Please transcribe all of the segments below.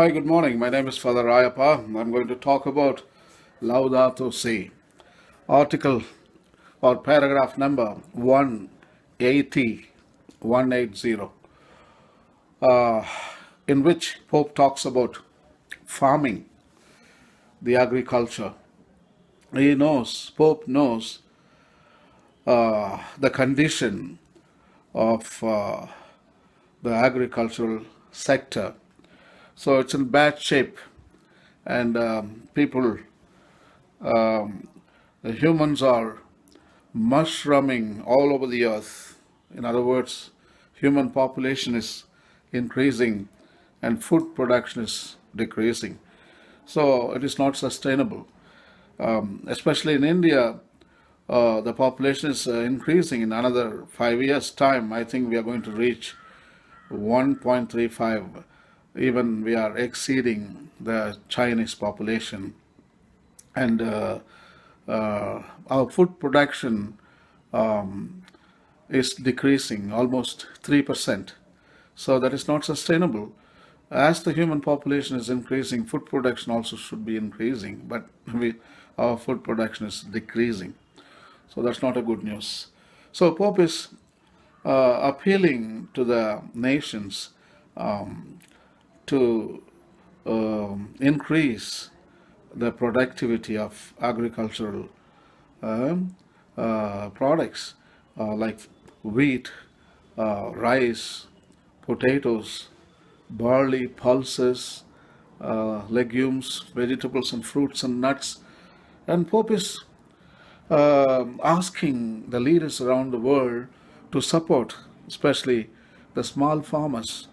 Hi, good morning. My name is Father Rayappa. I'm going to talk about Laudato Si. Article or paragraph number 180, 180, uh, in which Pope talks about farming, the agriculture. Pope knows the condition of the agricultural sector. So it's in bad shape, and people, the humans are mushrooming all over the earth. In other words, human population is increasing and food production is decreasing. So it is not sustainable. Especially in India, the population is increasing. In another 5 years' time, I think we are going to reach 1.35. Even we are exceeding the Chinese population. And our food production um, is decreasing almost 3%. So that is not sustainable. As the human population is increasing, food production also should be increasing, but our food production is decreasing. So that's not a good news. So Pope is appealing to the nations um, to increase the productivity of agricultural um, products like wheat, rice, potatoes, barley, pulses, legumes, vegetables, and fruits and nuts. And Pope is asking the leaders around the world to support, especially the small farmers.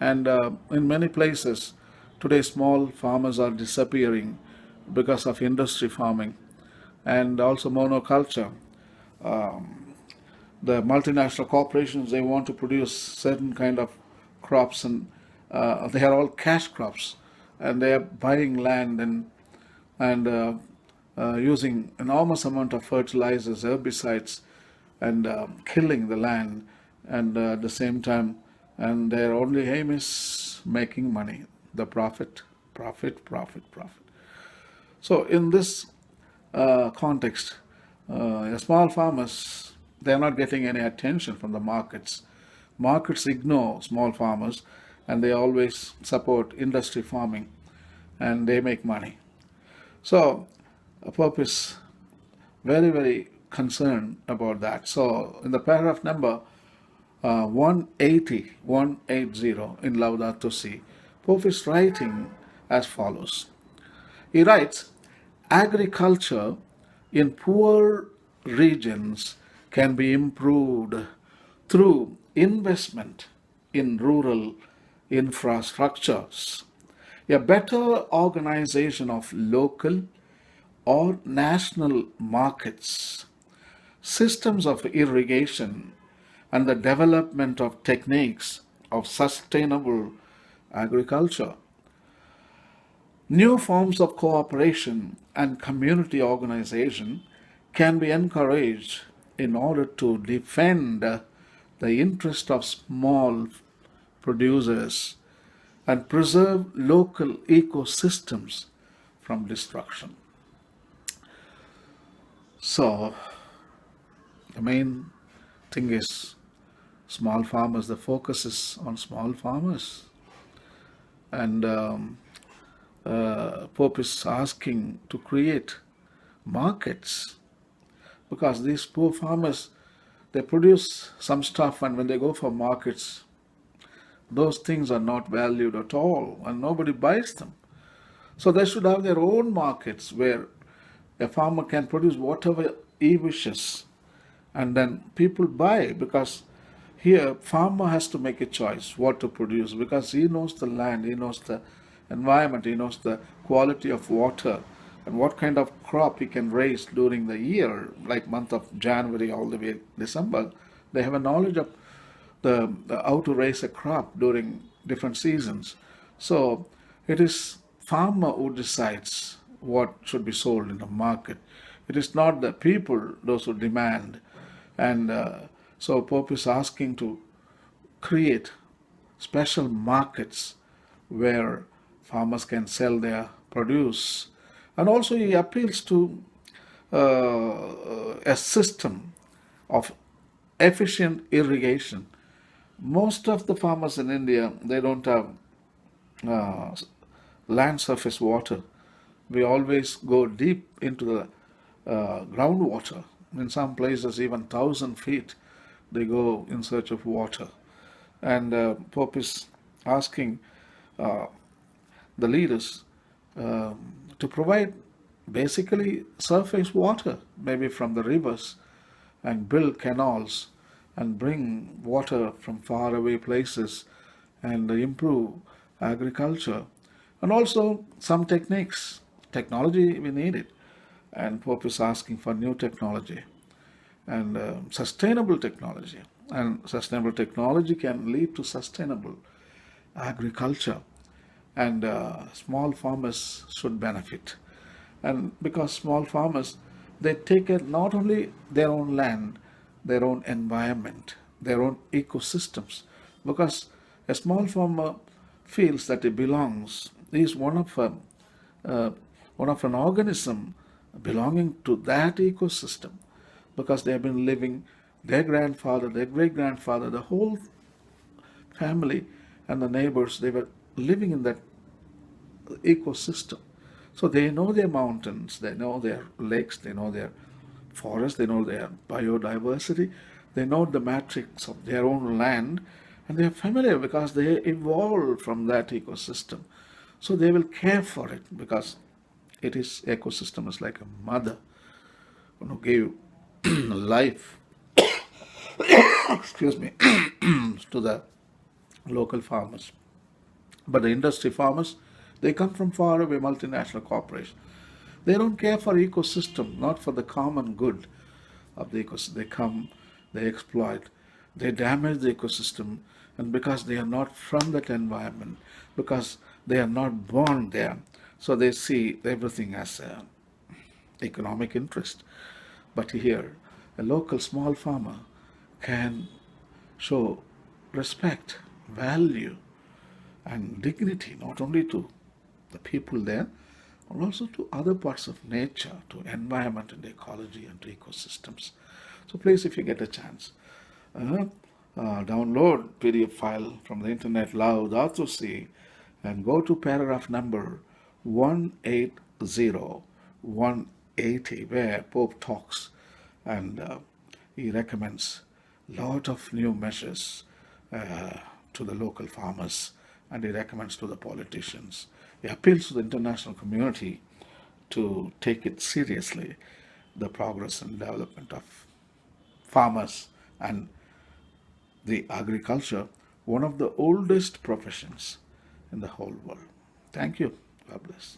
And in many places, today small farmers are disappearing because of industry farming and also monoculture. The multinational corporations, they want to produce certain kind of crops, and they are all cash crops, and they are buying land and using enormous amount of fertilizers, herbicides, and killing the land, and at the same time, and their only aim is making money, the profit, profit, profit, profit. So in this context, small farmers, they are not getting any attention from the markets. Markets ignore small farmers, and they always support industry farming, and they make money. So Pope is very, very concerned about that. So in the paragraph number 180, in Laudato Si, Pope is writing as follows. He writes, agriculture in poor regions can be improved through investment in rural infrastructures, a better organization of local or national markets, systems of irrigation, and the development of techniques of sustainable agriculture. New forms of cooperation and community organization can be encouraged in order to defend the interest of small producers and preserve local ecosystems from destruction. So, the main thing is small farmers, the focus is on small farmers. And Pope is asking to create markets, because these poor farmers, they produce some stuff, and when they go for markets, those things are not valued at all and nobody buys them. So they should have their own markets where a farmer can produce whatever he wishes, and then people buy, because here farmer has to make a choice what to produce, because he knows the land, he knows the environment, he knows the quality of water and what kind of crop he can raise during the year, like month of January all the way December. They have a knowledge of the how to raise a crop during different seasons. So it is farmer who decides what should be sold in the market. It is not the people those who demand. And so Pope is asking to create special markets where farmers can sell their produce. And also he appeals to a system of efficient irrigation. Most of the farmers in India, they don't have uh, land surface water. We always go deep into the groundwater. In some places, even 1,000 feet, they go in search of water. And Pope is asking uh, the leaders to provide basically surface water, maybe from the rivers, and build canals and bring water from far away places and improve agriculture. And also some technology we need it. And Pope is asking for new technology and sustainable technology. And sustainable technology can lead to sustainable agriculture, and small farmers should benefit. And because small farmers, they take care not only their own land, their own environment, their own ecosystems, because a small farmer feels that it belongs, he is uh, one of an organism belonging to that ecosystem, because they have been living, their grandfather, their great grandfather, the whole family and the neighbors, they were living in that ecosystem. So they know their mountains, they know their lakes, they know their forests, they know their biodiversity, they know the matrix of their own land, and they are familiar because they evolved from that ecosystem. So they will care for it because it is ecosystem is like a mother who gave life, excuse me, to the local farmers. But the industry farmers, they come from far away multinational corporations. They don't care for ecosystem, not for the common good of the ecosystem. They come, they exploit, they damage the ecosystem, and because they are not from that environment, because they are not born there, so they see everything as a economic interest. But here, a local small farmer can show respect, value, and dignity not only to the people there, but also to other parts of nature, to environment and ecology and to ecosystems. So please, if you get a chance, uh, download PDF file from the internet Laudato Si and go to paragraph number 180, 180, where Pope talks and he recommends lot of new measures to the local farmers, and he recommends to the politicians. He appeals to the international community to take it seriously, the progress and development of farmers and the agriculture, one of the oldest professions in the whole world. Thank you. God bless.